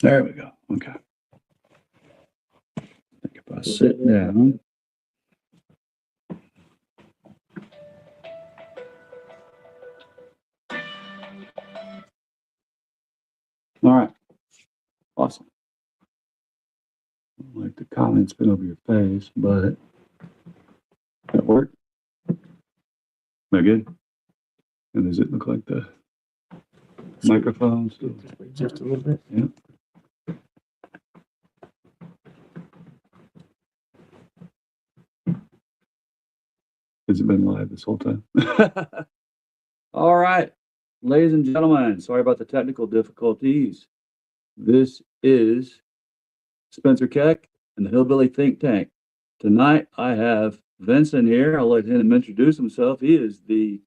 There we go. Okay. I think if I sit down. All right. Awesome. I don't like the comments been over your face, but that work? Am I good? And does it look like the microphone still? Just a little bit. Yeah. Has it been live this whole time? All right, ladies and gentlemen, sorry about the technical difficulties. This is Spencer Keck and the Hillbilly Think Tank. Tonight I have Vincent here. I'll let him introduce himself. He is the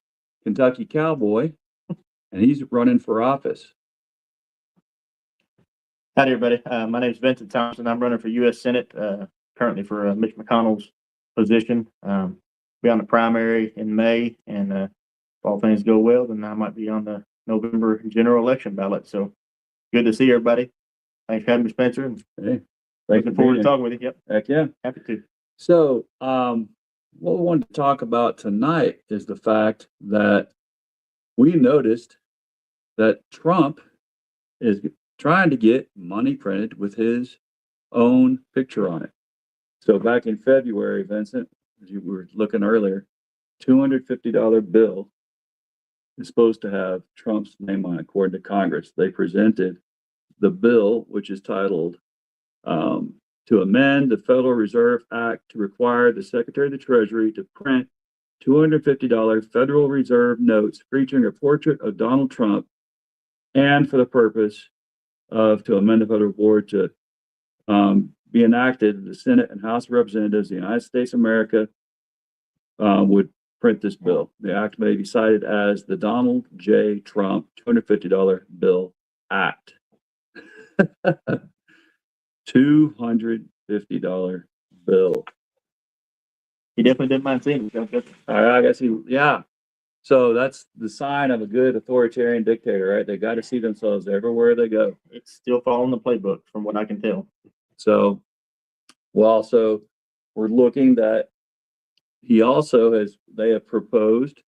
Kentucky Cowboy, and he's running for office. Howdy, everybody. My name is Vincent Thompson. I'm running for U.S. Senate, currently for Mitch McConnell's position. Be on the primary in May, and if all things go well, then I might be on the November general election ballot. So good to see everybody. Thanks for having me, Spencer. And Hey, looking forward to talking with you. Yep. Heck yeah. Happy to. So, what we wanted to talk about tonight is the fact that we noticed that Trump is trying to get money printed with his own picture on it. So back in February, Vincent, as you were looking earlier, $250 bill is supposed to have Trump's name on it, according to Congress. They presented the bill, which is titled to amend the Federal Reserve Act to require the Secretary of the Treasury to print $250 Federal Reserve notes featuring a portrait of Donald Trump, and for the purpose of to amend the federal board to be enacted, the Senate and House of Representatives of the United States of America would print this bill. The act may be cited as the Donald J. Trump $250 Bill Act. $250 bill. He definitely didn't mind seeing it. I guess yeah. So that's the sign of a good authoritarian dictator, right? They got to see themselves everywhere they go. It's still following the playbook, from what I can tell. So, well, so we're looking that he also they have proposed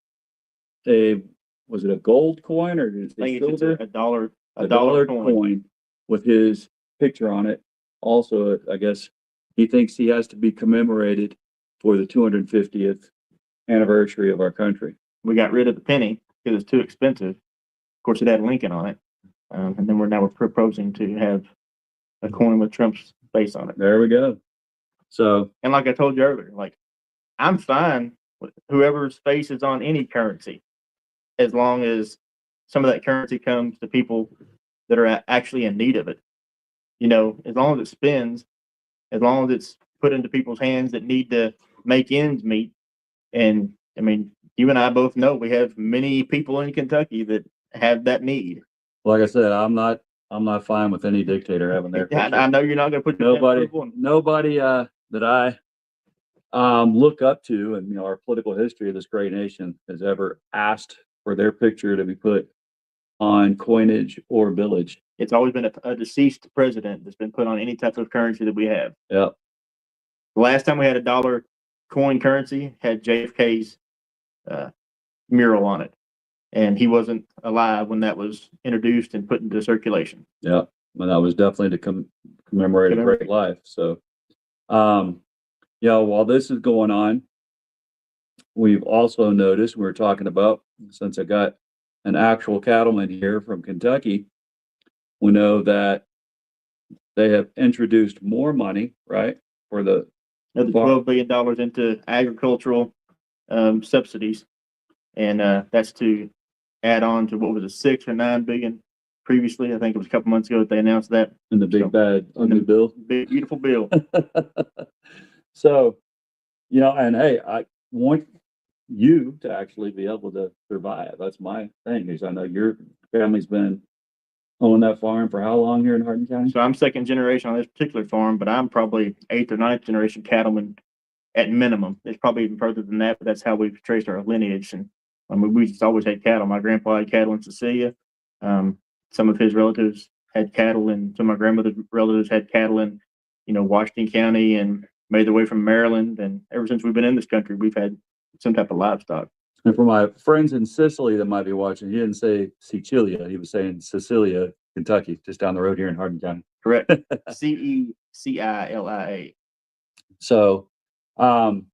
was it a gold coin or is it silver? A dollar coin with his picture on it. Also, I guess he thinks he has to be commemorated for the 250th anniversary of our country. We got rid of the penny because it's too expensive. Of course, it had Lincoln on it. And then we're proposing to have a coin with Trump's face on it. There we go. So, and like I told you earlier, like I'm fine with whoever's face is on any currency, as long as some of that currency comes to people that are actually in need of it. You know, as long as it spends, as long as it's put into people's hands that need to make ends meet. And I mean, you and I both know we have many people in Kentucky that have that need. Like I said, I'm not fine with any dictator having their picture. I know you're not going to put nobody that I look up to, and our political history of this great nation has ever asked for their picture to be put on coinage or billage. It's always been a deceased president that's been put on any type of currency that we have. Yep. The last time we had a dollar coin currency had JFK's mural on it, and he wasn't alive when that was introduced and put into circulation. Yeah, and that was definitely to commemorate a great life. So, while this is going on, we've also noticed, we were talking about, since I got an actual cattleman here from Kentucky, we know that they have introduced more money, right, for the another $12 billion into agricultural subsidies, and that's to add on to what was it, $6 or $9 billion previously. I think it was a couple months ago that they announced that. In the big bad ugly bill, big beautiful bill. So, and hey, I want you to actually be able to survive. That's my thing, is I know your family's been owning that farm for how long here in Hardin County? So I'm second generation on this particular farm, but I'm probably 8th or 9th generation cattleman at minimum. It's probably even further than that, but that's how we've traced our lineage. And I mean, we just always had cattle. My grandpa had cattle in Cecilia. Some of his relatives had cattle, and some of my grandmother's relatives had cattle in, Washington County, and made their way from Maryland. And ever since we've been in this country, we've had some type of livestock. And for my friends in Sicily that might be watching, he didn't say Sicilia. He was saying Cecilia, Kentucky, just down the road here in Hardin County. Correct. Cecilia. So, and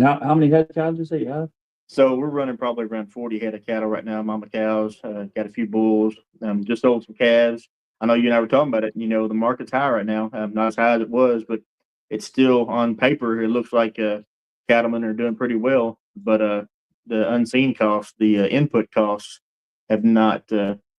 how many head cows did you say you have? So we're running probably around 40 head of cattle right now, mama cows, got a few bulls, just sold some calves. I know you and I were talking about it. The market's high right now, not as high as it was, but it's still on paper. It looks like cattlemen are doing pretty well, but the unseen costs, the input costs have not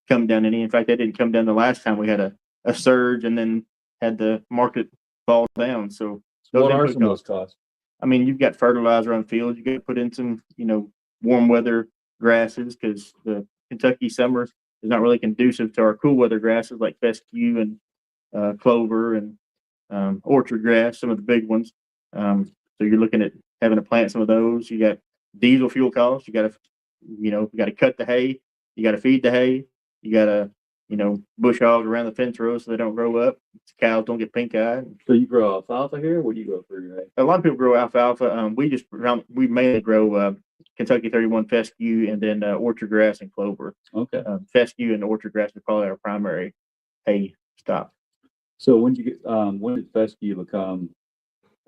come down any. In fact, they didn't come down the last time we had a surge and then had the market fall down. So what are some of those costs? I mean, you've got fertilizer on fields. You got to put in some, warm weather grasses, because the Kentucky summer is not really conducive to our cool weather grasses like fescue and clover and orchard grass, some of the big ones. So you're looking at having to plant some of those. You got diesel fuel costs. You got to cut the hay. You got to feed the hay. You got to bush hogs around the fence rows so they don't grow up. Cows don't get pink eye. So you grow alfalfa here? What do you grow for your hay? A lot of people grow alfalfa. We mainly grow Kentucky 31 fescue and then orchard grass and clover. Okay. Fescue and orchard grass is probably our primary hay stock. So when did fescue become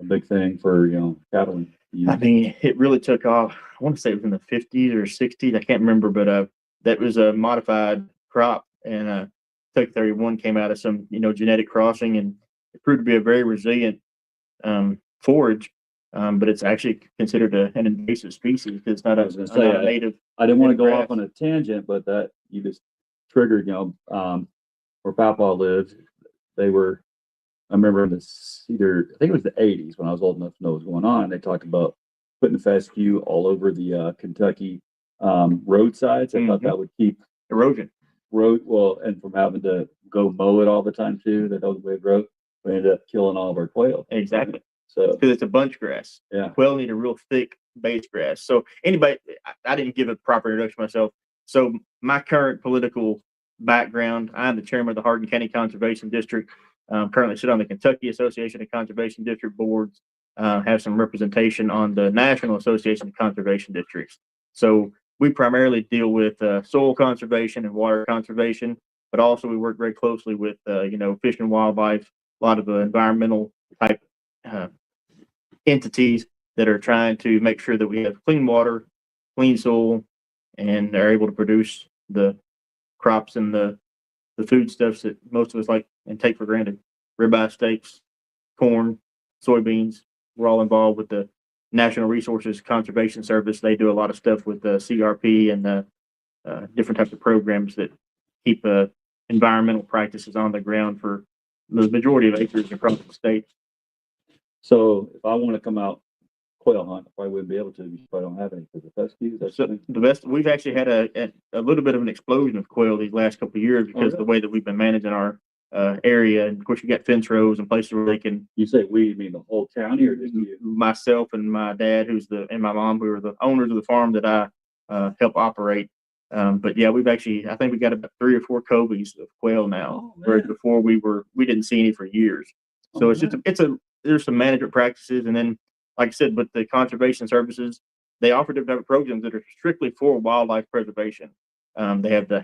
a big thing for cattle? I mean, it really took off. I want to say it was in the 50s or 60s. I can't remember, but that was a modified crop, and Kentucky 31 came out of some genetic crossing, and it proved to be a very resilient forage. But it's actually considered an invasive species because it's not a native. I didn't want to go off on a tangent, but that you just triggered. Where Papa lived, I remember in I think it was the 80s when I was old enough to know what was going on. They talked about putting fescue all over the Kentucky roadsides. I thought that would keep erosion. And from having to go mow it all the time too, that was the way it grew. We ended up killing all of our quail. Exactly. So because it's a bunch grass. Yeah. Quail need a real thick base grass. So I didn't give a proper introduction myself. So my current political background, I'm the chairman of the Hardin County Conservation District. Currently sit on the Kentucky Association of Conservation District Boards. Have some representation on the National Association of Conservation Districts. So we primarily deal with soil conservation and water conservation, but also we work very closely with fish and wildlife, a lot of environmental type entities that are trying to make sure that we have clean water, clean soil, and are able to produce the crops and the foodstuffs that most of us like and take for granted. Ribeye steaks, corn, soybeans. We're all involved with the National Resources Conservation Service. They do a lot of stuff with CRP and different types of programs that keep environmental practices on the ground for the majority of acres across the state. So if I want to come out quail hunt, I probably wouldn't be able to because I don't have any because of fescue. So the best, we've actually had a little bit of an explosion of quail these last couple of years because of the way that we've been managing our area. And of course, you got fence rows and places where they can. You say we, you mean the whole county, or just you? Myself and my dad, and my mom, who are the owners of the farm that I help operate. But yeah, I think we got about 3 or 4 coveys of quail now, whereas before we didn't see any for years. So there's some management practices, and then, like I said, with the conservation services, they offer different programs that are strictly for wildlife preservation. They have the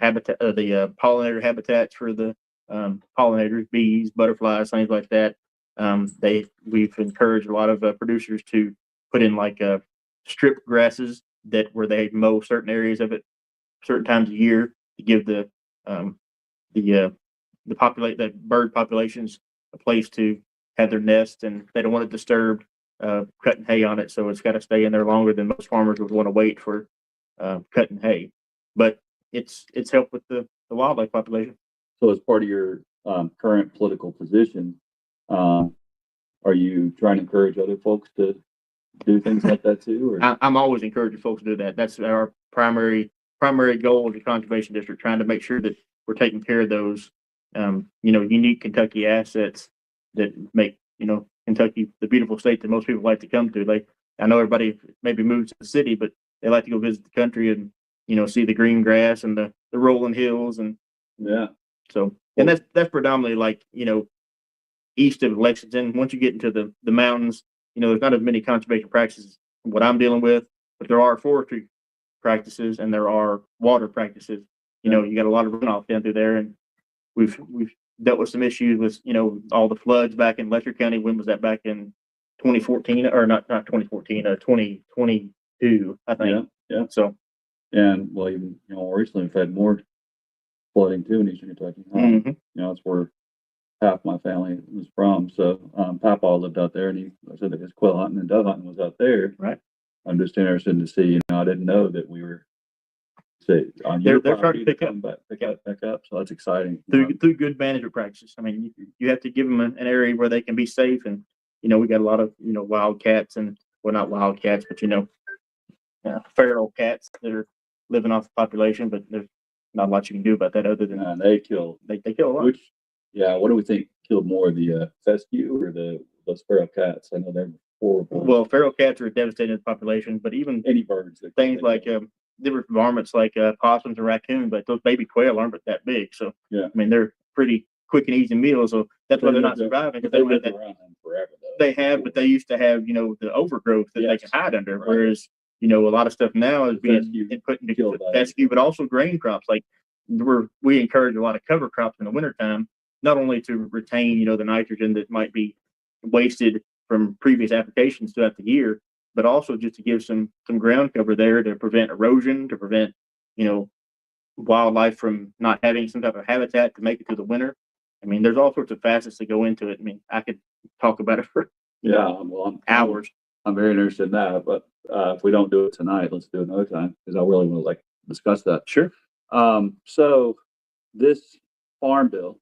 pollinator habitats for the pollinators, bees, butterflies, things like that. We've encouraged a lot of producers to put in strip grasses where they mow certain areas of it certain times a year to give the bird populations a place to have their nest, and they don't want it disturbed cutting hay on it, so it's got to stay in there longer than most farmers would want to wait for cutting hay. But it's helped with the wildlife population. So as part of your current political position, are you trying to encourage other folks to do things like that too? Or? I'm always encouraging folks to do that. That's our primary goal of the conservation district, trying to make sure that we're taking care of those unique Kentucky assets that make Kentucky the beautiful state that most people like to come to. I know everybody maybe moves to the city, but they like to go visit the country and see the green grass and the rolling hills and So, and that's predominantly like, east of Lexington. Once you get into the mountains, there's not as many conservation practices what I'm dealing with, but there are forestry practices and there are water practices. You got a lot of runoff down through there, and we've dealt with some issues with all the floods back in Letcher County. When was that? Back in 2014, or not 2014, 2022, I think. Yeah. So, and well, even recently we've had more flooding too in Eastern Kentucky. That's where half my family was from. So Papa lived out there, and he said that his quail hunting and dove hunting was out there. Right. I'm just interested to see. I didn't know that we were on they're your starting to pick up. Pick up. So that's exciting. Through good management practices. I mean, you have to give them an area where they can be safe, and we got a lot of wildcats, and well, not wildcats, but feral cats that are living off the population. But there's not a lot you can do about that other than they kill. They kill a lot. What do we think killed more, the fescue or those feral cats? I know they're horrible. Well, feral cats are devastating the population, but even any birds, things like different varmints like possums and raccoons, but those baby quail aren't that big. So yeah, I mean they're pretty quick and easy meals, so that's why they're not surviving. But they lived around them forever, though. They have, but they used to have the overgrowth that they can hide under, whereas a lot of stuff now is being put into fescue, but also grain crops. Like we encourage a lot of cover crops in the wintertime, not only to retain the nitrogen that might be wasted from previous applications throughout the year, but also just to give some ground cover there to prevent erosion, to prevent wildlife from not having some type of habitat to make it through the winter. I mean, there's all sorts of facets that go into it. I mean, I could talk about it for hours. I'm very interested in that, but if we don't do it tonight, let's do it another time because I really want to discuss that. Sure. So this farm bill,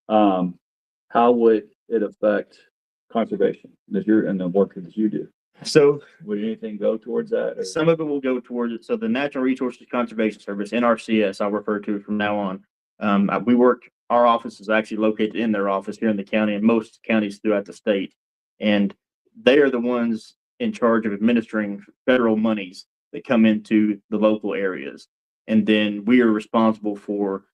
how would it affect conservation and the work that you do? So would anything go towards that? Some of it will go towards it. So the Natural Resources Conservation Service, NRCS, I'll refer to it from now on. Our office is actually located in their office here in the county and most counties throughout the state. And they are the ones in charge of administering federal monies that come into the local areas. And then we are responsible for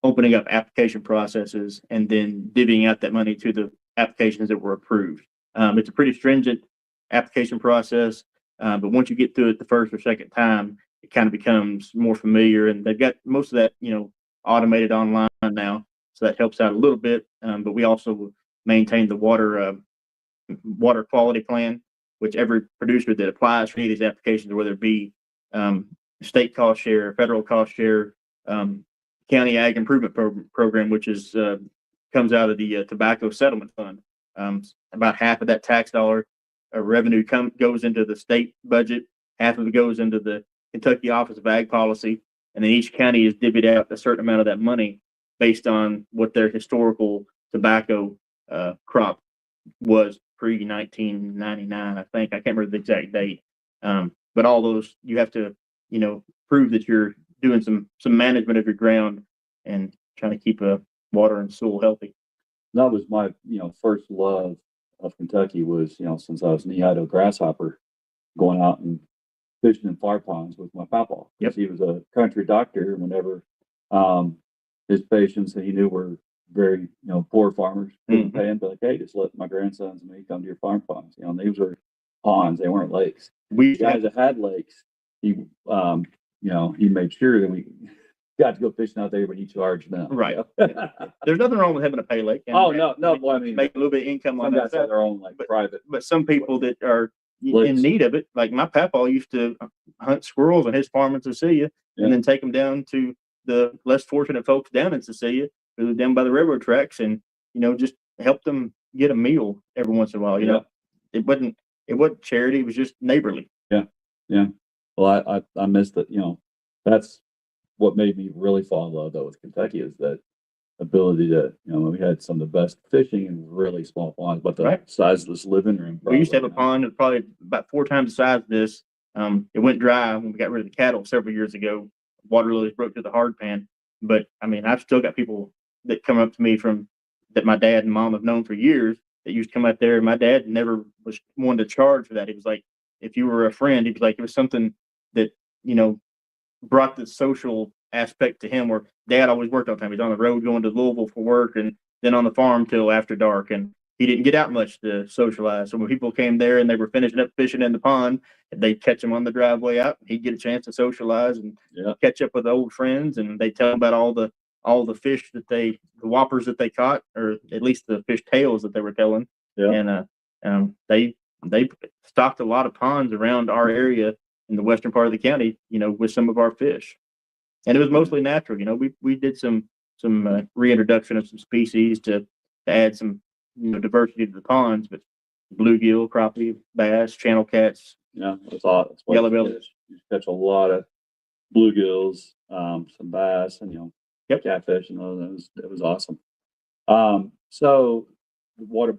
opening up application processes and then divvying out that money to the applications that were approved. It's a pretty stringent application process, but once you get through it the first or second time, it kind of becomes more familiar, and they've got most of that automated online now, so that helps out a little bit. But we also maintain the water quality plan, which every producer that applies for any of these applications, whether it be state cost share, federal cost share, county ag improvement program, which is comes out of the tobacco settlement fund. About half of that tax dollar revenue goes into the state budget, half of it goes into the Kentucky Office of Ag Policy, and then each county is divvied out a certain amount of that money based on what their historical tobacco crop was pre 1999. I think I can't remember the exact date, but all those you have to prove that you're doing some management of your ground and trying to keep water and soil healthy. That was my first love of Kentucky was since I was knee-high to a grasshopper, going out and fishing in fire ponds with my papa. Yep. He was a country doctor. Whenever his patients that he knew were very poor farmers, couldn't pay him, but hey, just let my grandsons and me come to your farm ponds. These were ponds; they weren't lakes. We guys that had lakes, he made sure that we got to go fishing out there, but he charged them. Right. There's nothing wrong with having a pay lake. No. Well, I mean, make a little bit of income on that. Their own private. But some people that are in need of it, like my papa used to hunt squirrels on his farm in Cecilia, and then take them down to the less fortunate folks down in Cecilia who live down by the railroad tracks, and just help them get a meal every once in a while. It wasn't charity; it was just neighborly. Yeah. Well, I missed it. That's what made me really fall in love though with Kentucky is that ability to we had some of the best fishing in really small ponds, but the size of this living room. We used to have a pond that probably about 4 times the size of this. It went dry when we got rid of the cattle several years ago. Water lilies broke to the hard pan, but I mean I've still got people that come up to me that my dad and mom have known for years that used to come out there, and my dad never was one to charge for that. He was like, if you were a friend, he'd be like, it was something that brought the social aspect to him where dad always worked all the time. He's on the road going to Louisville for work and then on the farm till after dark. And he didn't get out much to socialize. So when people came there and they were finishing up fishing in the pond, they'd catch him on the driveway out. He'd get a chance to socialize and catch up with old friends. And they'd tell him about all the fish the whoppers that they caught, or at least the fish tails that they were telling. Yeah. And they stocked a lot of ponds around our area in the western part of the county, with some of our fish. And it was mostly natural. We did some reintroduction of some species to add some diversity to the ponds, but bluegill, crappie, bass, channel cats. Yeah, that's awesome. Yellow bellies. You catch a lot of bluegills, some bass, and catfish, and it was awesome. So water,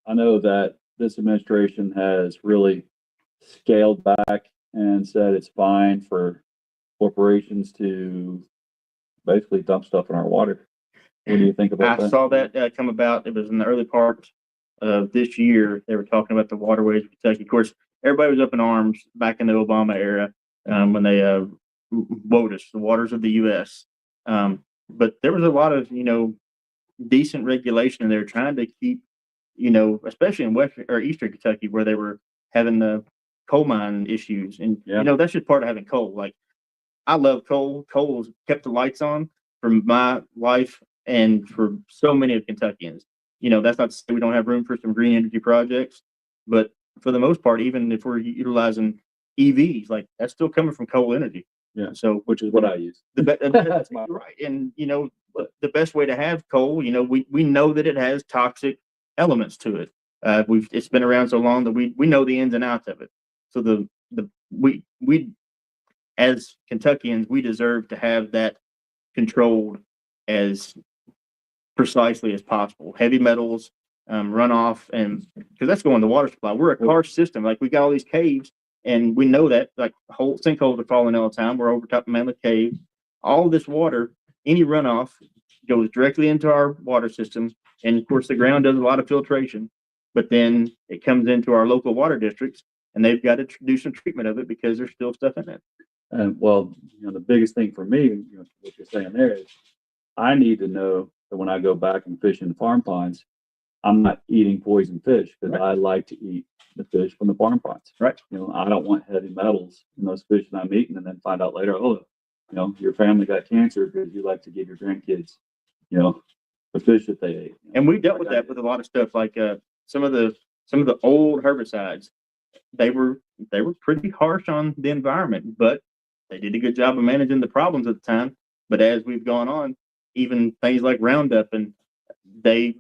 I know that this administration has really scaled back and said it's fine for corporations to basically dump stuff in our water. What do you think about that? I saw that come about. It was in the early part of this year. They were talking about the waterways of Kentucky. Of course, everybody was up in arms back in the Obama era when they WOTUS, the waters of the U.S. But there was a lot of decent regulation, and they were trying to keep especially in western or eastern Kentucky where they were having the coal mine issues, and that's just part of having coal. Like, I love coal. Coal has kept the lights on for my life and for so many of Kentuckians. That's not to say we don't have room for some green energy projects, but for the most part, even if we're utilizing EVs, like, that's still coming from coal energy. Yeah. So, which is what I use. That's right. And the best way to have coal, we know that it has toxic elements to it. It's been around so long that we know the ins and outs of it. So we as Kentuckians, we deserve to have that controlled as precisely as possible. Heavy metals, runoff, and because that's going to water supply. We're a karst system. Like, we got all these caves, and we know that, like, whole sinkholes are falling all the time. We're over top of Mammoth Cave. All of this water, any runoff, goes directly into our water system. And of course, the ground does a lot of filtration, but then it comes into our local water districts, and they've got to do some treatment of it because there's still stuff in it. And well, the biggest thing for me, what you're saying there is, I need to know that when I go back and fish in the farm ponds, I'm not eating poison fish, because I like to eat the fish from the farm ponds. Right. I don't want heavy metals in those fish that I'm eating, and then find out later, your family got cancer because you like to give your grandkids, the fish that they ate. And we dealt with that with a lot of stuff, like some of the old herbicides. They were pretty harsh on the environment, but they did a good job of managing the problems at the time. But as we've gone on, even things like Roundup, and the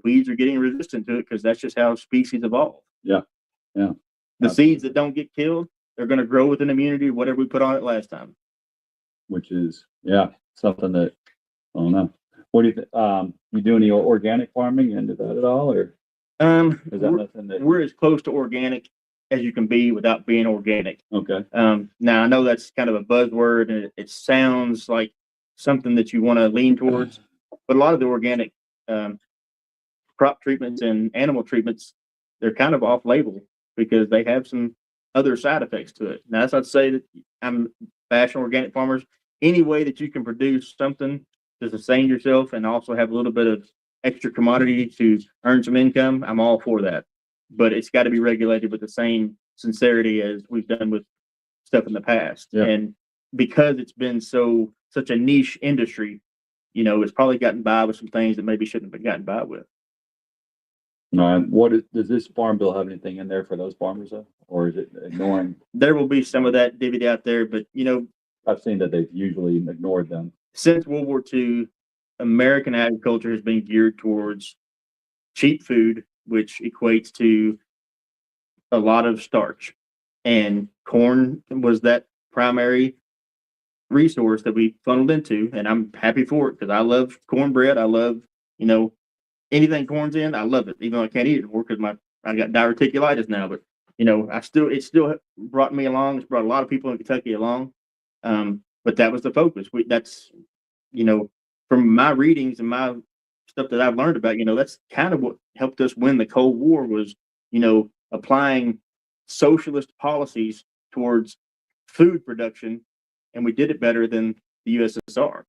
weeds are getting resistant to it because that's just how species evolve. Yeah. The seeds that don't get killed, they're going to grow with an immunity to whatever we put on it last time. Which is something that, I don't know. What do you think? You do any organic farming into that at all, or is that nothing that we're as close to organic as you can be without being organic? Okay. Now, I know that's kind of a buzzword, and it sounds like something that you want to lean towards, but a lot of the organic crop treatments and animal treatments, they're kind of off label because they have some other side effects to it. Now, that's not to say that I'm bashing organic farmers. Any way that you can produce something to sustain yourself and also have a little bit of extra commodity to earn some income, I'm all for that. But it's got to be regulated with the same sincerity as we've done with stuff in the past. Yeah. And because it's been such a niche industry, it's probably gotten by with some things that maybe shouldn't have been gotten by with. Does this farm bill have anything in there for those farmers, though, or is it ignoring? There will be some of that divvied out there, but I've seen that they've usually ignored them. Since World War II, American agriculture has been geared towards cheap food, which equates to a lot of starch, and corn was that primary resource that we funneled into, and I'm happy for it because I love cornbread. I love, anything corn's in, I love it, even though I can't eat it anymore because I got diverticulitis now. But it still brought me along. It's brought a lot of people in Kentucky along. But that was the focus. That's from my readings and my stuff that I've learned about, that's kind of what helped us win the Cold War was, applying socialist policies towards food production, and we did it better than the USSR.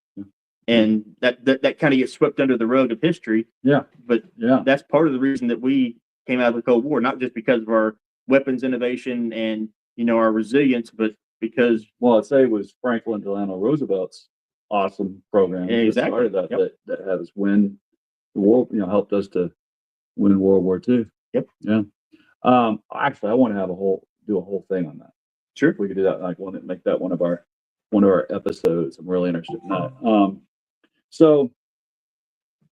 And that kind of gets swept under the rug of history. Yeah. But Yeah. that's part of the reason that we came out of the Cold War, not just because of our weapons innovation and, our resilience, but because. Well, I'd say it was Franklin Delano Roosevelt's awesome program Exactly. that started that had us win the war, helped us to win World War II. Yep. Yeah. Actually, I want to do a whole thing on that. Sure. If we could do that, like make that one of our episodes. I'm really interested in that. So,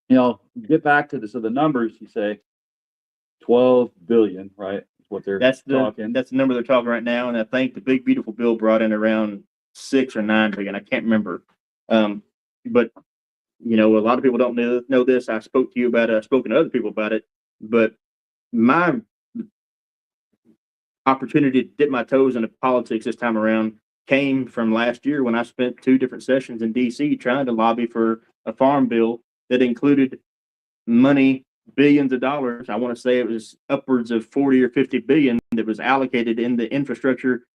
get back to the numbers. You say 12 billion, right? What they're talking. That's the number they're talking right now, and I think the big beautiful bill brought in around 6 or 9 billion. I can't remember, but a lot of people don't know this. I spoke to you about it. I've spoken to other people about it, but my opportunity to dip my toes into politics this time around came from last year when I spent 2 different sessions in D.C. trying to lobby for a farm bill that included money, billions of dollars. I want to say it was upwards of 40 or 50 billion that was allocated in the Infrastructure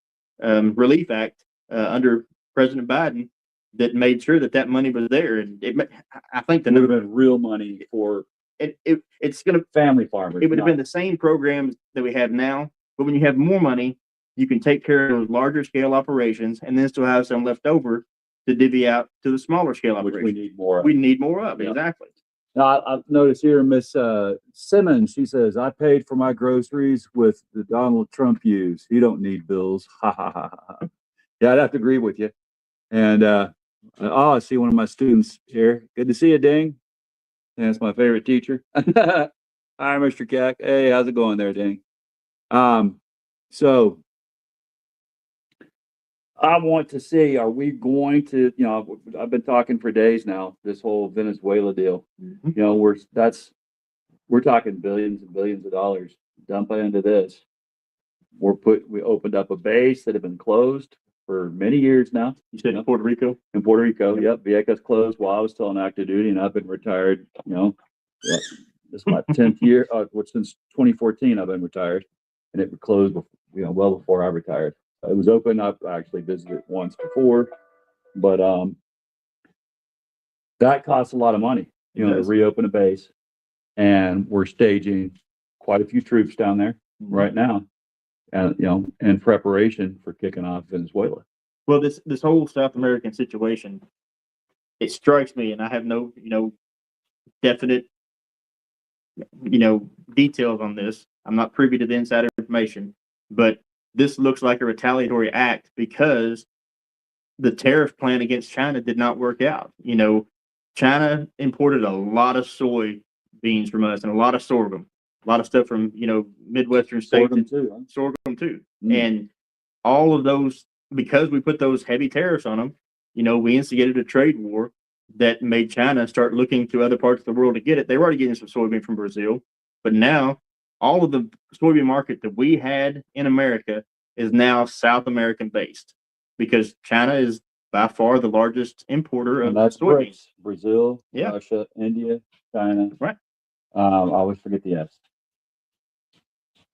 Relief Act under President Biden that made sure that money was there. And I think would have been real money for it's going to family farmers. It would have been the same programs that we have now, but when you have more money, you can take care of those larger scale operations and then still have some left over to divvy out to the smaller scale operations. Which we need more of. We need more of, exactly. Now, I've noticed here, Miss Simmons, she says, I paid for my groceries with the Donald Trump use. He don't need bills. Ha, ha, ha, ha. Yeah, I'd have to agree with you. And, I see one of my students here. Good to see you, Ding. Yeah, that's my favorite teacher. Hi, Mr. Keck. Hey, how's it going there, Ding? So I want to see, are we going to, I've been talking for days now, this whole Venezuela deal. Mm-hmm. We're talking billions and billions of dollars dumping into this. We opened up a base that had been closed for many years now. You said in Puerto Rico? In Puerto Rico, yep. Vieques closed while I was still on active duty, and I've been retired, this is my 10th year, since 2014 I've been retired, and it closed, well before I retired. It was open. I've actually visited it once before, but that costs a lot of money, to reopen a base, and we're staging quite a few troops down there right now, and in preparation for kicking off Venezuela. Well, this whole South American situation, it strikes me, and I have no definite details on this. I'm not privy to the insider information, but this looks like a retaliatory act because the tariff plan against China did not work out. China imported a lot of soy beans from us and a lot of sorghum, a lot of stuff from Midwestern states. Sorghum too. And all of those, because we put those heavy tariffs on them, we instigated a trade war that made China start looking to other parts of the world to get it. They were already getting some soybean from Brazil, but now all of the soybean market that we had in America is now South American based because China is by far the largest importer of soybeans. Brazil, Russia, India, China. Right. I always forget the S.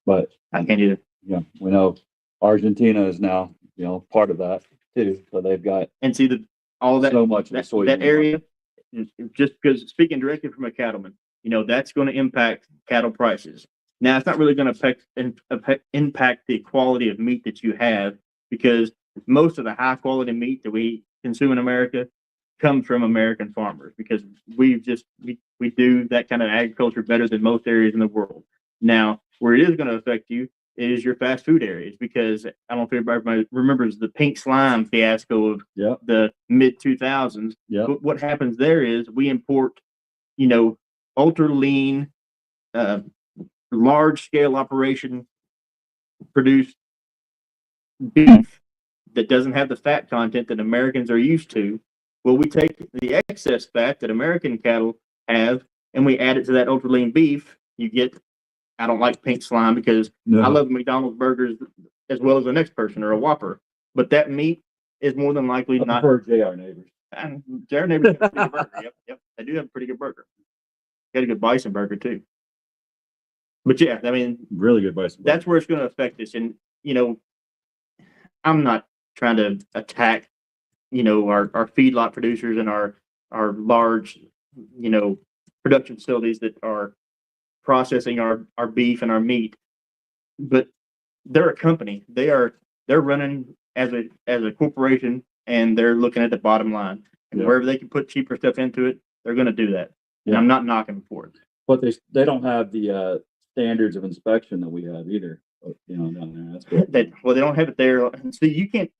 But I can't either. Yeah, we know Argentina is now, part of that too. So they've got all that so much of the that area. Just because speaking directly from a cattleman, that's going to impact cattle prices. Now, it's not really going to impact the quality of meat that you have because most of the high quality meat that we consume in America comes from American farmers because we do that kind of agriculture better than most areas in the world. Now, where it is going to affect you is your fast food areas because I don't know if everybody remembers the pink slime fiasco of the mid 2000s. But what happens there is we import, ultra lean, large scale operation produced beef that doesn't have the fat content that Americans are used to. Well, we take the excess fat that American cattle have and we add it to that ultra lean beef. You get, I don't like pink slime because I love McDonald's burgers as well as the next person or a Whopper, but that meat is more than likely not. For JR Neighbors. And JR Neighbors have a pretty good burger. Yep. They do have a pretty good burger. Got a good bison burger too. But yeah, I mean, really good bison. That's where it's going to affect us. And, I'm not trying to attack our feedlot producers and our large, production facilities that are processing our beef and our meat. But they're a company. They're running as a corporation, and they're looking at the bottom line. And wherever they can put cheaper stuff into it, they're going to do that. And I'm not knocking them for it. But they don't have the standards of inspection that we have either. Down there. That's good. They don't have it there. So you can't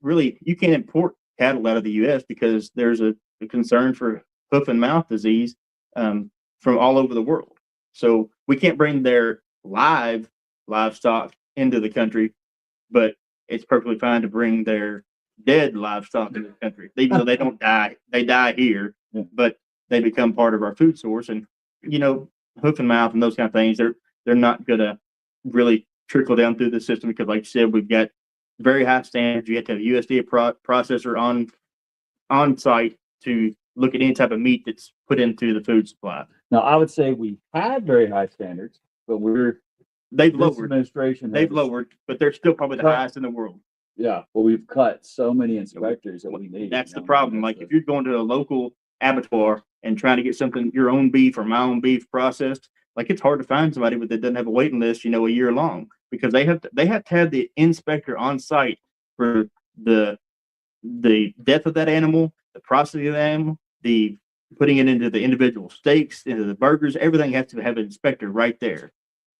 import cattle out of the U.S. because there's a concern for hoof and mouth disease from all over the world. So we can't bring their livestock into the country, but it's perfectly fine to bring their dead livestock into the country. Even though they don't die, they die here, but they become part of our food source. And hoof and mouth and those kind of things, they're not gonna really trickle down through the system because, like you said, we've got very high standards. You have to have a USDA processor on site to look at any type of meat that's put into the food supply. Now, I would say we had very high standards, but they've lowered. Administration they've lowered, but they're still probably the highest in the world. Yeah, but we've cut so many inspectors that we need. That's the problem. Like if you're going to a local abattoir and trying to get your own beef or my own beef processed, like it's hard to find somebody that doesn't have a waiting list, a year long, because they have to have the inspector on site for the death of that animal, the processing of the animal, the putting it into the individual steaks, into the burgers. Everything has to have an inspector right there.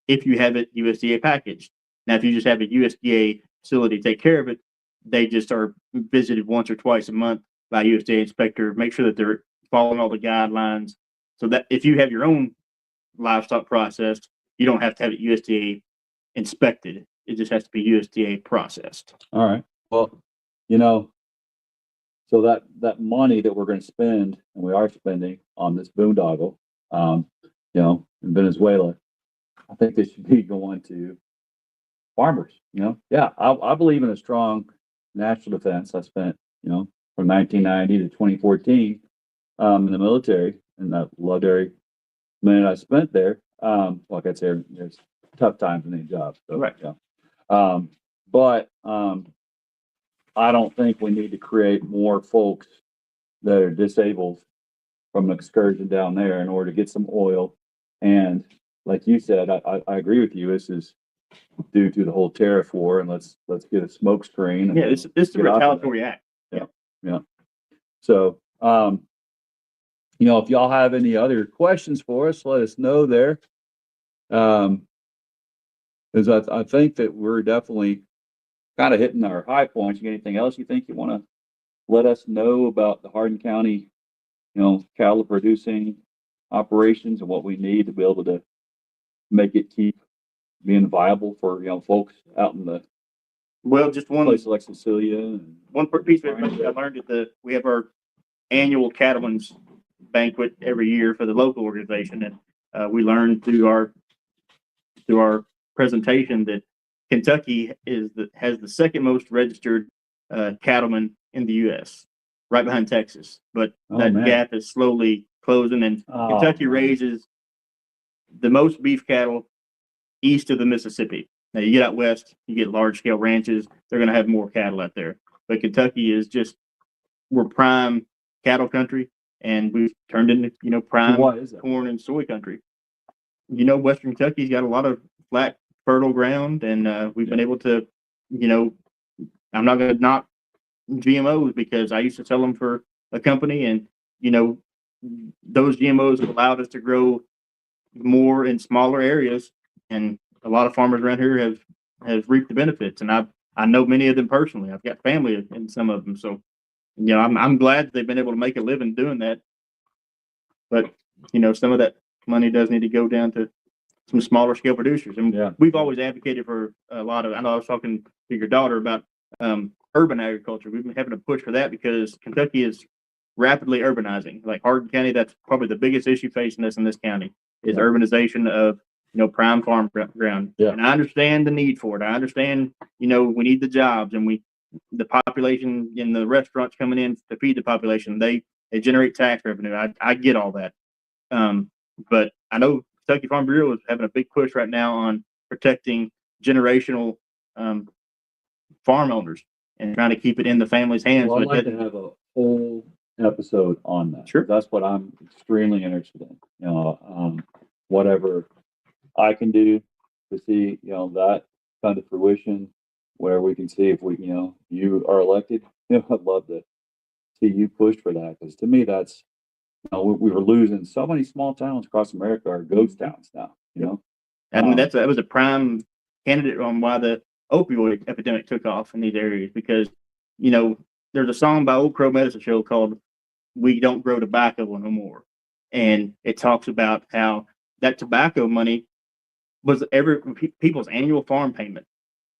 If you have it USDA packaged. Now, if you just have a USDA facility take care of it, they just are visited once or twice a month by a USDA inspector, make sure that they're following all the guidelines, so that if you have your own livestock processed, you don't have to have it USDA inspected. It just has to be USDA processed. All right. Well, so that money that we're going to spend, and we are spending on this boondoggle, in Venezuela, I think they should be going to farmers. I believe in a strong national defense. I spent, from 1990 to 2014 in the military, and I loved every minute I spent there. Like I said, there's tough times in any job. So, right. Yeah. But I don't think we need to create more folks that are disabled from an excursion down there in order to get some oil. And like you said, I agree with you. This is due to the whole tariff war, and let's get a smoke screen. Yeah, this is a retaliatory act. Yeah. So, if y'all have any other questions for us, let us know there. Because I think that we're definitely kind of hitting our high points. Anything else you think you want to let us know about the Hardin County, cattle producing operations and what we need to be able to make it keep being viable for folks out in the just one place like Cecilia. And one piece of information I learned we have our annual cattlemen's banquet every year for the local organization, and we learned through our presentation that Kentucky has the second most registered cattlemen in the U.S., right behind Texas. But that gap is slowly closing, and Kentucky raises the most beef cattle east of the Mississippi. Now you get out west, you get large scale ranches. They're going to have more cattle out there. But Kentucky is we're prime cattle country, and we've turned into prime corn and soy country. Western Kentucky's got a lot of flat, fertile ground, and we've been able to, I'm not going to knock GMOs because I used to sell them for a company, and those GMOs have allowed us to grow more in smaller areas, and a lot of farmers around here have reaped the benefits, and I know many of them personally. I've got family in some of them, so I'm glad that they've been able to make a living doing that. But some of that money does need to go down to some smaller scale producers, and we've always advocated for a lot of. I know I was talking to your daughter about urban agriculture. We've been having to push for that because Kentucky is rapidly urbanizing. Like Hardin County, that's probably the biggest issue facing us in this county is urbanization of prime farm ground. Yeah. And I understand the need for it. I understand we need the jobs, and the population in the restaurants coming in to feed the population. They generate tax revenue. I get all that. But I know Kentucky Farm Bureau is having a big push right now on protecting generational farm owners and trying to keep it in the family's hands. Well, I'd like to have a whole episode on that. Sure. That's what I'm extremely interested in. Whatever I can do to see, that come to fruition, where we can see if we, you are elected. I'd love to see you push for that, because to me, that's, we were losing so many small towns across America are ghost towns now. I mean, that was a prime candidate on why the opioid epidemic took off in these areas, because, there's a song by Old Crow Medicine Show called "We Don't Grow Tobacco No More," and it talks about how that tobacco money was people's annual farm payment,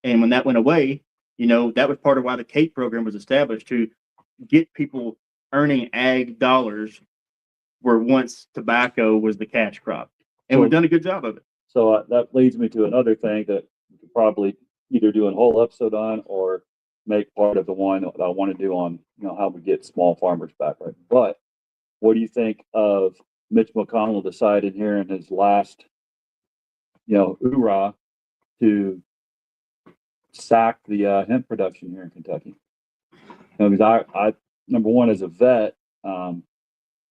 and when that went away, that was part of why the CAPE program was established, to get people earning ag dollars where once tobacco was the cash crop, and we've done a good job of it. So that leads me to another thing that we could probably either do a whole episode on, or make part of the one that I want to do on, how we get small farmers back. Right. But what do you think of Mitch McConnell decided here in his last, hoorah to sack the hemp production here in Kentucky? Because I number one, as a vet, I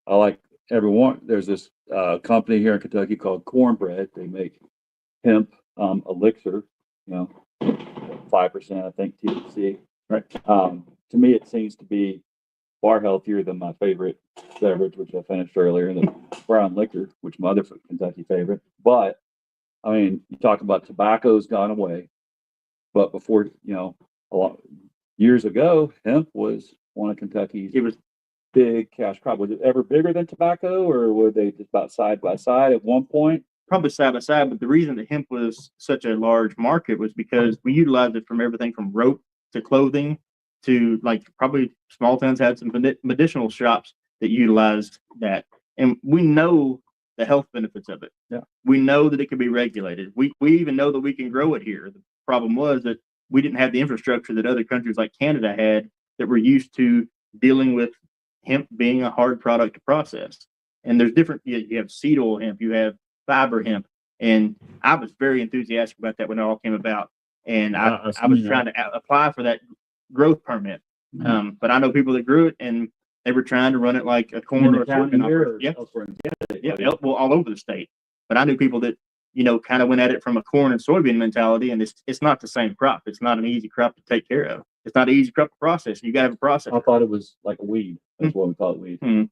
like everyone. There's this company here in Kentucky called Cornbread. They make hemp elixir, 5%, I think, THC. Right. To me, it seems to be far healthier than my favorite beverage, which I finished earlier, the brown liquor, which my other Kentucky favorite. But I mean, you talk about tobacco's gone away, but before, years ago, hemp was one of Kentucky's. It was big cash crop. Was it ever bigger than tobacco, or were they just about side by side at one point? Probably side by side, but the reason that hemp was such a large market was because we utilized it from everything from rope to clothing to, like, probably small towns had some medicinal shops that utilized that. And we know the health benefits of it. Yeah. We know that it can be regulated. We even know that we can grow it here. The problem was that we didn't have the infrastructure that other countries like Canada had, that were used to dealing with hemp being a hard product to process. And there's different, you have seed oil hemp, you have fiber hemp. And I was very enthusiastic about that when it all came about. And I was trying to apply for that growth permit. Mm-hmm. But I know people that grew it, and they were trying to run it like a corn or a soybean operation. Well, all over the state. But I knew people that, kind of went at it from a corn and soybean mentality, and it's not the same crop. It's not an easy crop to take care of. It's not an easy crop to process. You got to have a process. I thought it was like a weed. That's what we call it, weed. Mm-hmm.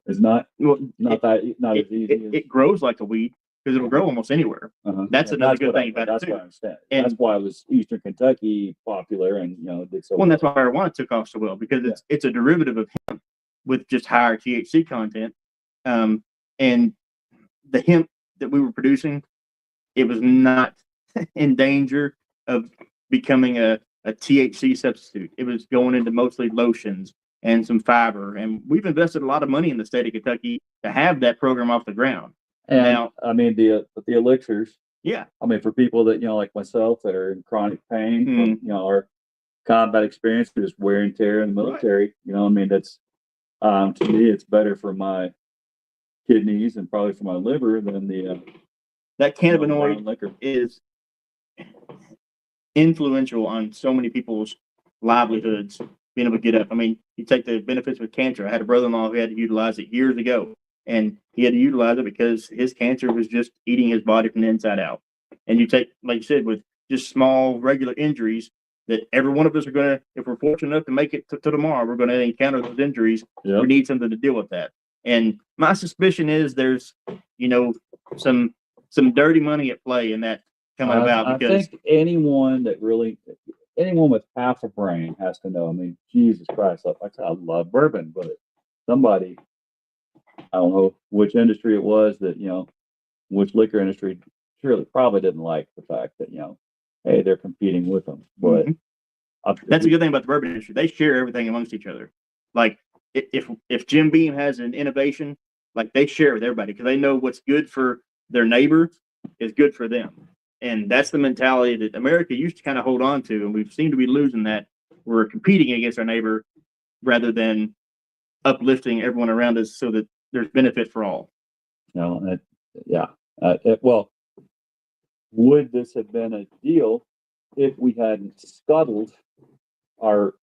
It's not as easy. It grows like a weed, because it'll grow almost anywhere. That's another good thing about it. That's what I understand. And that's why it was Eastern Kentucky popular, and did so well. And that's why marijuana took off so well, because it's a derivative of hemp with just higher THC content. And the hemp that we were producing, it was not in danger of becoming a THC substitute. It was going into mostly lotions and some fiber. And we've invested a lot of money in the state of Kentucky to have that program off the ground. And now, I mean, the elixirs. Yeah. I mean, for people that, like myself, that are in chronic pain, from, our combat experience, just wear and tear in the military, right. That's, to me, it's better for my kidneys and probably for my liver than that cannabinoid liquor is influential on so many people's livelihoods, being able to get up. I mean, you take the benefits with cancer. I had a brother-in-law who had to utilize it years ago, and he had to utilize it because his cancer was just eating his body from the inside out. And you take, like you said, with just small regular injuries that every one of us are going to, if we're fortunate enough to make it to tomorrow, we're going to encounter those injuries. Yep. We need something to deal with that. And my suspicion is there's, some dirty money at play in that coming about. Because I think anyone with half a brain has to know. I mean, Jesus Christ, I love bourbon, but somebody, I don't know which industry it was that, which liquor industry probably didn't like the fact that, hey, they're competing with them. But that's a good thing about the bourbon industry. They share everything amongst each other. Like, if Jim Beam has an innovation, like, they share with everybody, because they know what's good for their neighbor is good for them. And that's the mentality that America used to kind of hold on to, and we seem to be losing that. We're competing against our neighbor rather than uplifting everyone around us so that there's benefit for all. Well, would this have been a deal if we hadn't scuttled our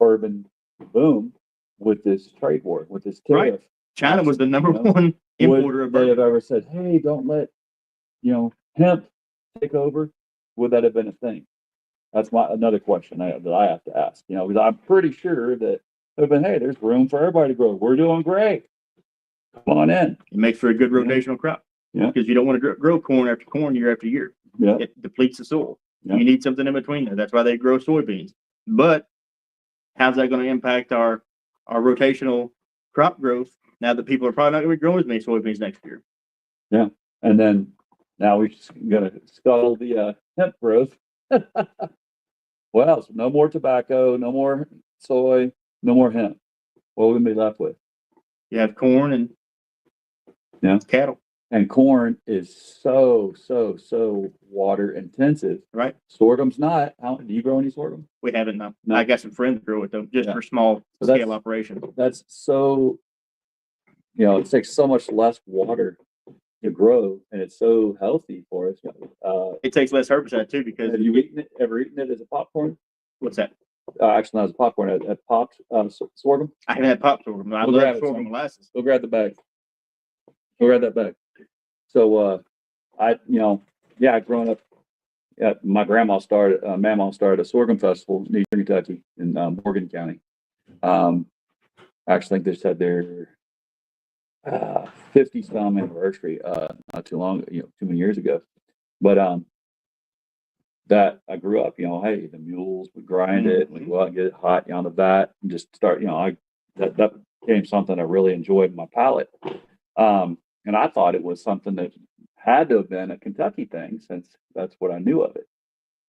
bourbon boom with this trade war, with this Right. tariff. China was the number You know, one importer of would they have bourbon. ever said, "Hey, don't let hemp take over"? Would that have been a thing? That's another question that I have to ask. Because I'm pretty sure that they've been, "Hey, there's room for everybody to grow. We're doing great. Come on in." It makes for a good rotational crop. Yeah. Because you don't want to grow corn after corn year after year. Yeah. It depletes the soil. Yeah. You need something in between there. That's why they grow soybeans. But how's that going to impact our rotational crop growth now that people are probably not going to be growing as many soybeans next year? Yeah. And then now we're just going to scuttle the hemp growth. Well, so no more tobacco, no more soy, no more hemp. What would we be left with? You have corn and cattle. And corn is so water intensive. Right. Sorghum's not. Do you grow any sorghum? We haven't now. No. I got some friends that grow it though, just for small scale operations. That's so, it takes so much less water to grow, and it's so healthy for us. It takes less herbicide too because have you ever eaten it as a popcorn? What's that? Actually, not as a popcorn. At popped sorghum. I haven't had pop sorghum. I love sorghum molasses. Go grab the bag. Go grab that bag. So, growing up, my grandma started, Mamaw started a sorghum festival in Eastern Kentucky in Morgan County. I actually think they just had their 50th anniversary not too long, too many years ago. But that I grew up, hey, the mules would grind it, we'd go out and get it hot on the vat and just start, that became something I really enjoyed in my palate. And I thought it was something that had to have been a Kentucky thing since that's what I knew of it.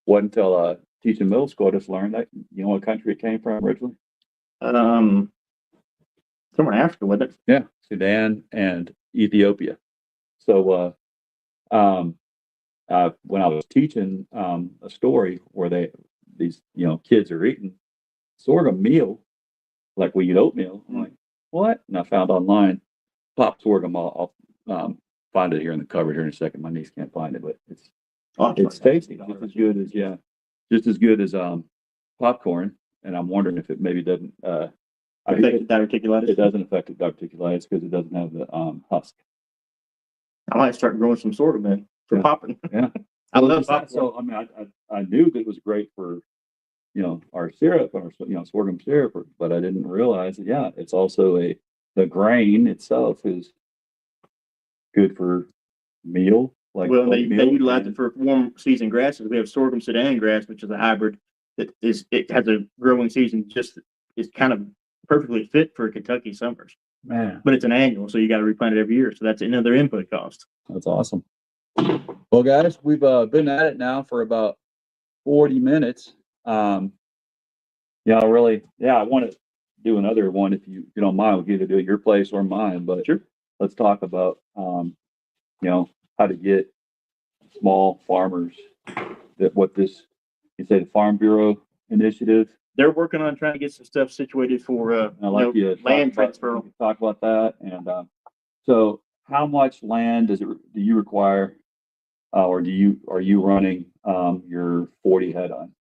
Wasn't until teaching middle school I just learned that, what country it came from originally? Somewhere in Africa, wasn't it? Yeah, Sudan and Ethiopia. So when I was teaching a story where these kids are eating sorghum meal, like we eat oatmeal, I'm like, what? And I found online pop sorghum. I'll find it here in the cupboard here in a second. My niece can't find it, but it's tasty, just as good as popcorn. And I'm wondering if it maybe doesn't affect diverticulitis. It doesn't affect the diverticulitis because it doesn't have the husk. I might start growing some sorghum then for popping. Yeah, I love popcorn. So I mean, I knew that it was great for our syrup, our sorghum syrup, but I didn't realize that it's also the grain itself is good for meal. Like they utilize it for warm season grasses. We have sorghum Sudan grass, which is a hybrid it has a growing season is kind of perfectly fit for Kentucky summers. Man, but it's an annual, so you got to replant it every year. So that's another input cost. That's awesome. Well, guys, we've been at it now for about 40 minutes. I want to do another one if you don't mind. We can either do it at your place or mine, but sure. Let's talk about how to get small farmers you say the Farm Bureau initiative. They're working on trying to get some stuff situated for land transfer. Talk about that. And so how much land do you require or are you running your 40 head on?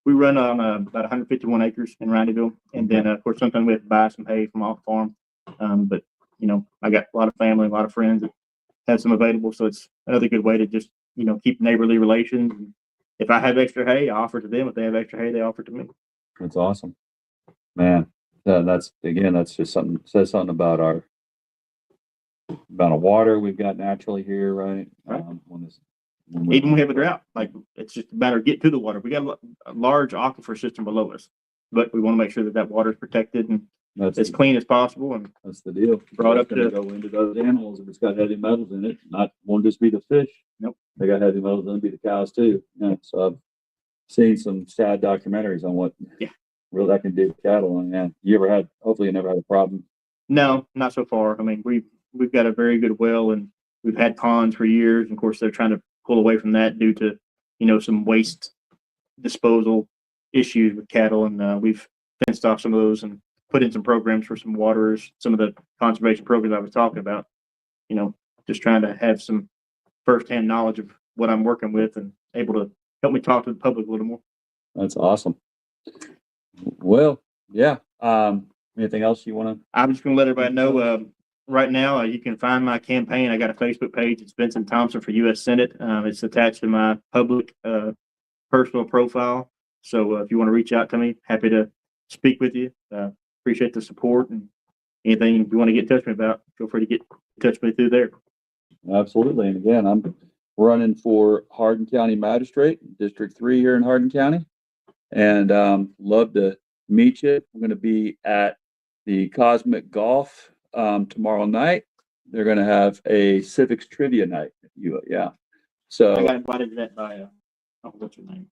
We run on about 151 acres in Rindyville, and then of course sometimes we have to buy some hay from off farm. But I got a lot of family, a lot of friends that have some available, so it's another good way to just keep neighborly relations. If I have extra hay, I offer to them. If they have extra hay, they offer to me. That's awesome, man. That's just something says something about our amount of water we've got naturally here, right? Even when we have a drought, like it's just a matter of getting to the water. We got a large aquifer system below us, but we want to make sure that water is protected and as clean as possible. And that's the deal. Brought up to go into those animals if it's got heavy metals in it. Won't just be the fish. Nope. They got heavy metals in it, be the cows too. Yeah. So I've seen some sad documentaries on what real that can do to cattle. And hopefully you never had a problem. No, not so far. I mean, we've got a very good well and we've had ponds for years. And of course they're trying to pull away from that due to, some waste disposal issues with cattle. And we've fenced off some of those and put in some programs for some waterers, some of the conservation programs I was talking about, just trying to have some firsthand knowledge of what I'm working with and able to help me talk to the public a little more. That's awesome. Well, yeah. Anything else you want I'm just going to let everybody know, right now, you can find my campaign. I got a Facebook page. It's Vincent Thompson for U.S. Senate. It's attached to my public, personal profile. So if you want to reach out to me, happy to speak with you. Appreciate the support, and anything you want to get in touch with me about, feel free to get in touch with me through there. to? Absolutely. And again, I'm running for Hardin County Magistrate, District 3 here in Hardin County. And love to meet you. I'm going to be at the Cosmic Golf tomorrow night. They're going to have a civics trivia night. Yeah. I So got invited to that by, what's her name?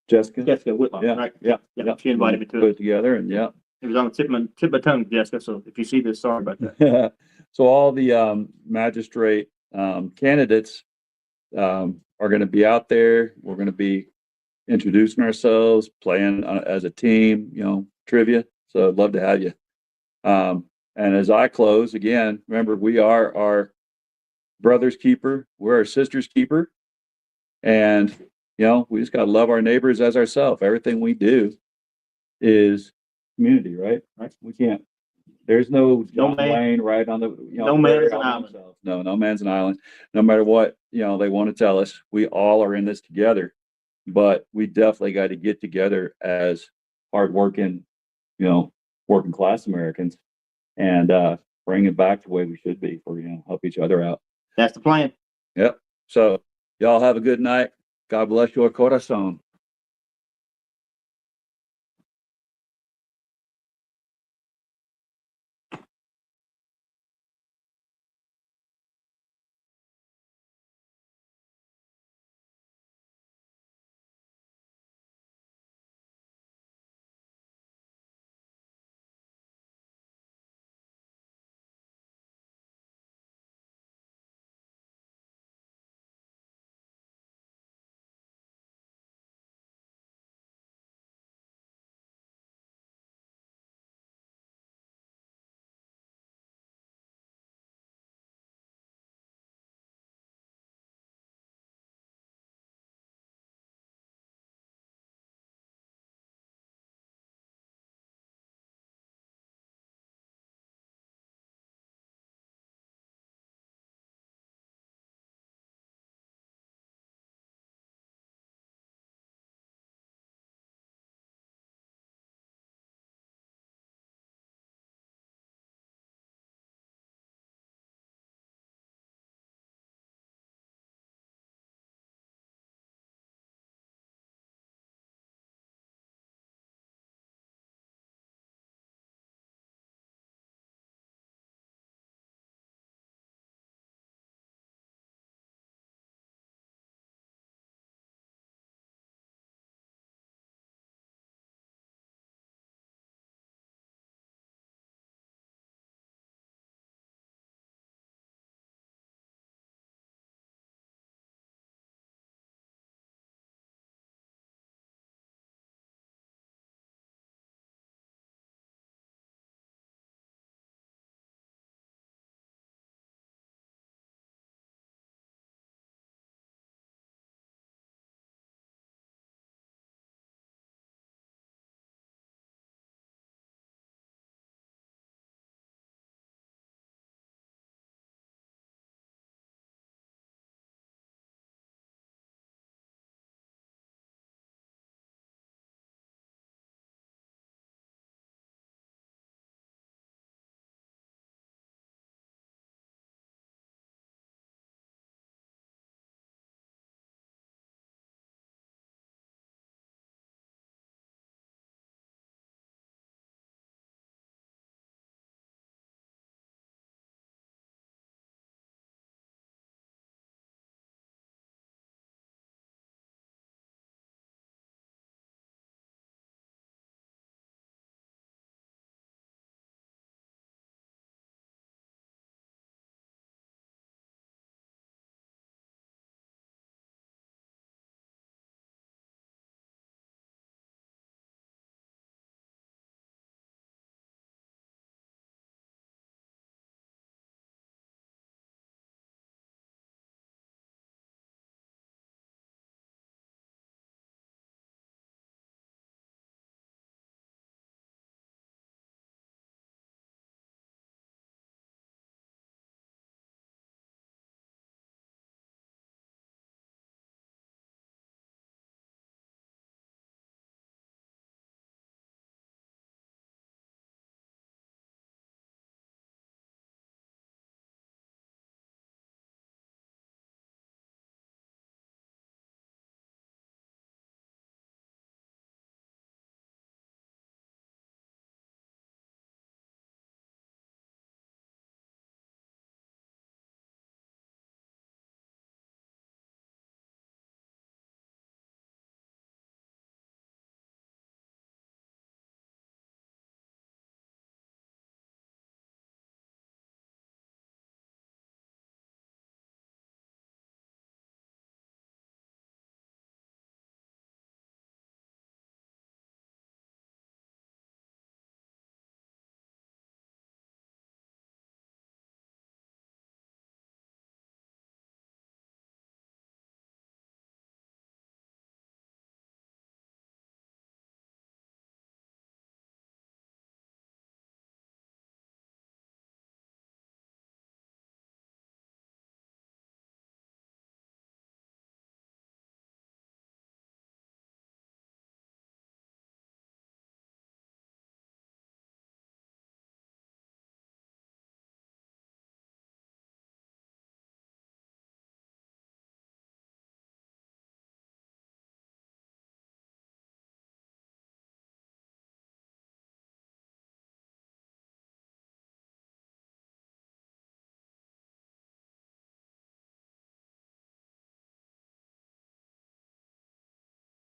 Jessica. Jessica Whitlock, Yeah, right? yeah, Yeah, she invited me to put it. it together, and yeah. It was on the tip of my tongue, Jessica. So if you see this, sorry about that. So all the magistrate candidates are going to be out there. We're going to be introducing ourselves, playing as a team, trivia. So I'd love to have you. And as I close again, remember, we are our brother's keeper. We're our sister's keeper. And, we just got to love our neighbors as ourselves. Everything we do is community, right? Right. We can't, there's no John man- Wayne right on the, no man's all an by island. himself. No man's an island. No matter what, they want to tell us, we all are in this together. But we definitely got to get together as hardworking, working class Americans, and bring it back the way we should be for, help each other out. That's the plan. Yep. So y'all have a good night. God bless your corazon.